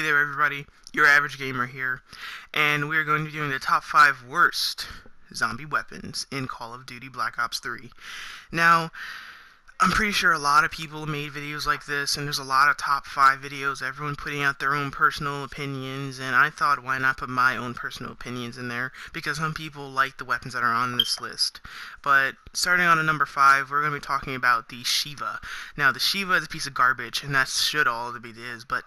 there everybody, your average gamer here, and we're going to be doing the top 5 worst zombie weapons in Call of Duty Black Ops 3. Now, I'm pretty sure a lot of people made videos like this, and there's a lot of top 5 videos, everyone putting out their own personal opinions, and I thought, why not put my own personal opinions in there, because some people like the weapons that are on this list. But starting on at number 5, we're going to be talking about the Shiva. Now, the Shiva is a piece of garbage, and that should all it is, but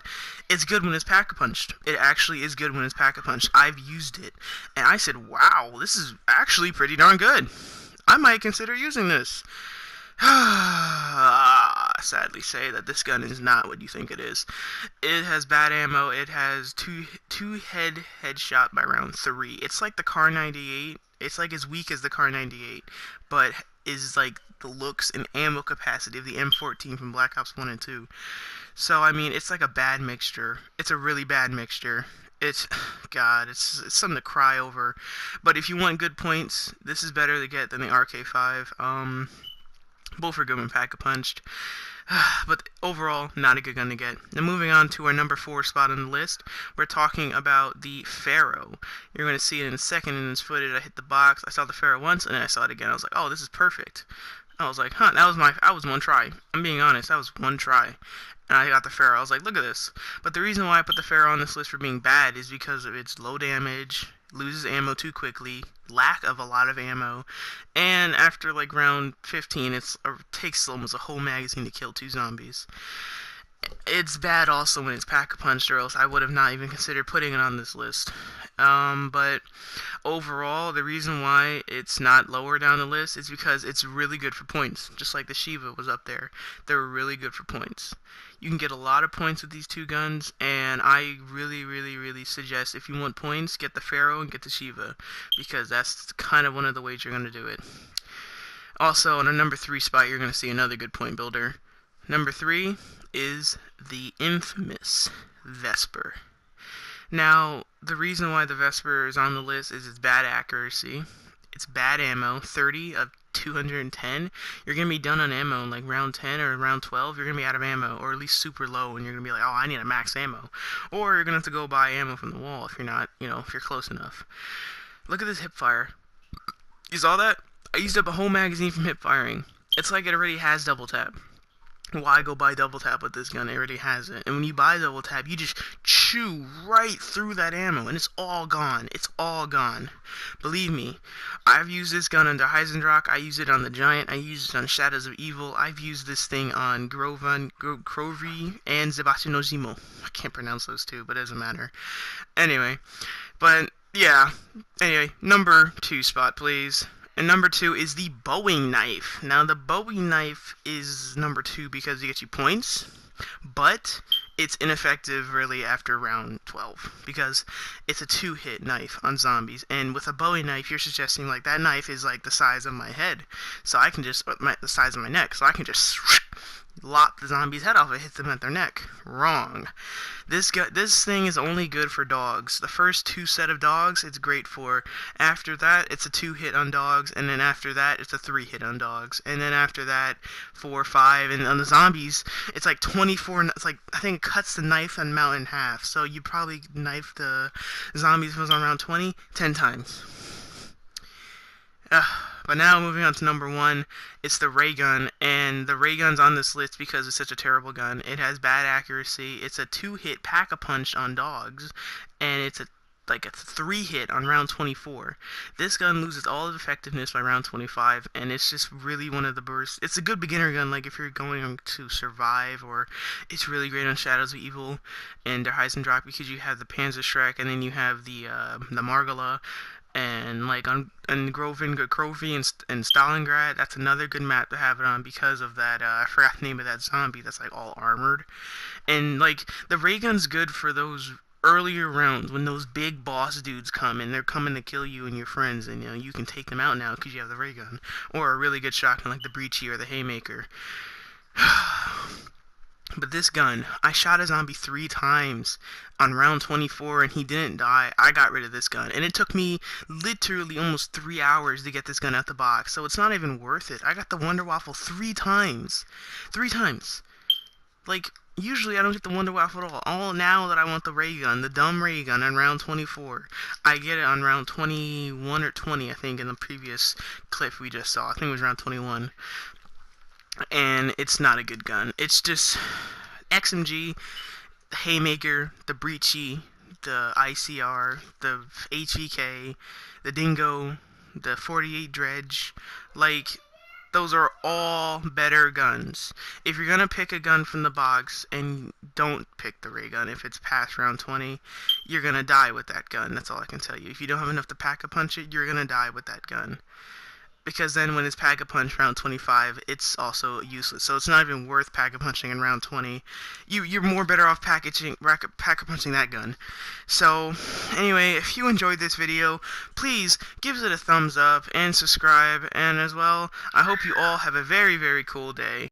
it's good when it's pack-a-punched. It actually is good when it's pack-a-punched. I've used it, and I said, wow, this is actually pretty darn good. I might consider using this. Sadly say that this gun is not what you think it is. It has bad ammo. It has two headshot by round 3. It's like the Car 98. It's like as weak as the Car 98, but is like the looks and ammo capacity of the M14 from Black Ops 1 and 2. So I mean, it's like a bad mixture. It's a really bad mixture. It's something to cry over. But if you want good points, this is better to get than the RK5. Both are good when pack-a-punched, but overall, not a good gun to get. Now moving on to our number 4 spot on the list, we're talking about the Pharaoh. You're going to see it in a second in this footage. I hit the box, I saw the Pharaoh once, and then I saw it again. I was like, oh, this is perfect. I was like, that was one try. I'm being honest, that was one try. And I got the Pharaoh. I was like, look at this. But the reason why I put the Pharaoh on this list for being bad is because of its low damage, loses ammo too quickly, lack of a lot of ammo, and after like round 15 it takes almost a whole magazine to kill 2 zombies. It's bad also when it's pack-a-punched, or else I would have not even considered putting it on this list. But overall, the reason why it's not lower down the list is because it's really good for points. Just like the Shiva was up there. They're really good for points. You can get a lot of points with these 2 guns, and I really suggest, if you want points, get the Pharaoh and get the Shiva, because that's kind of one of the ways you're going to do it. Also, on a number 3 spot, you're going to see another good point builder. Number 3 is the infamous Vesper. Now, the reason why the Vesper is on the list is its bad accuracy, it's bad ammo, 30 of 210. You're going to be done on ammo in like round 10 or round 12. You're going to be out of ammo, or at least super low, and you're going to be like, oh, I need a max ammo. Or you're going to have to go buy ammo from the wall if you're not, if you're close enough. Look at this hip fire. You saw that? I used up a whole magazine from hip firing. It's like it already has double tap. Why go buy double tap with this gun? It already has it. And when you buy double tap, you just chew right through that ammo, and it's all gone. It's all gone. Believe me, I've used this gun under Heisendrach. I use it on the Giant. I use it on Shadows of Evil. I've used this thing on Grovri and Zebatinozimo. I can't pronounce those 2, but it doesn't matter. Anyway, number 2 spot, please. And number 2 is the Bowie Knife. Now, the Bowie Knife is number 2 because it gets you points, but it's ineffective really after round 12 because it's a 2-hit knife on zombies. And with a Bowie Knife, you're suggesting like that knife is like the size of my head, so I can just the size of my neck, so I can just lop the zombie's head off and hit them at their neck. Wrong. This thing is only good for dogs. The first 2 set of dogs it's great for. After that, it's a 2-hit on dogs, and then after that, it's a 3-hit on dogs, and then after that, 4, 5, and on the zombies, it's like 24. It's like I think it cuts the knife and mount in half. So you probably knife the zombies was on round 20 10 times. But now moving on to number 1, it's the ray gun, and the ray gun's on this list because it's such a terrible gun. It has bad accuracy, it's a 2-hit pack-a-punch on dogs, and it's a 3-hit on round 24. This gun loses all of effectiveness by round 25, and it's just really one of the bursts. It's a good beginner gun, like if you're going to survive, or it's really great on Shadows of Evil and Der Heisendrach because you have the Panzerschreck, and then you have the Margala. And like on Grovin and Stalingrad, that's another good map to have it on because of that. I forgot the name of that zombie that's like all armored. And like the ray gun's good for those earlier rounds when those big boss dudes come and they're coming to kill you and your friends, and you can take them out now because you have the ray gun, or a really good shotgun like the Breachy or the Haymaker. But this gun, I shot a zombie 3 times on round 24 and he didn't die. I got rid of this gun, and it took me literally almost 3 hours to get this gun out the box, so it's not even worth it. I got the Wonder Waffle 3 times. 3 times. Like, usually I don't get the Wonder Waffle at all. All now that I want the ray gun, the dumb ray gun on round 24. I get it on round 21 or 20, I think, in the previous clip we just saw. I think it was round 21. And it's not a good gun. It's just XMG, the Haymaker, the Breachy, the ICR, the HVK, the Dingo, the 48 Dredge. Like, those are all better guns. If you're gonna pick a gun from the box, and don't pick the ray gun if it's past round 20, you're gonna die with that gun. That's all I can tell you. If you don't have enough to pack-a-punch it, you're gonna die with that gun. Because then when it's pack-a-punch round 25, it's also useless. So it's not even worth pack-a-punching in round 20. You're more better off pack-a-punching that gun. So, anyway, if you enjoyed this video, please give it a thumbs up and subscribe. And as well, I hope you all have a very, very cool day.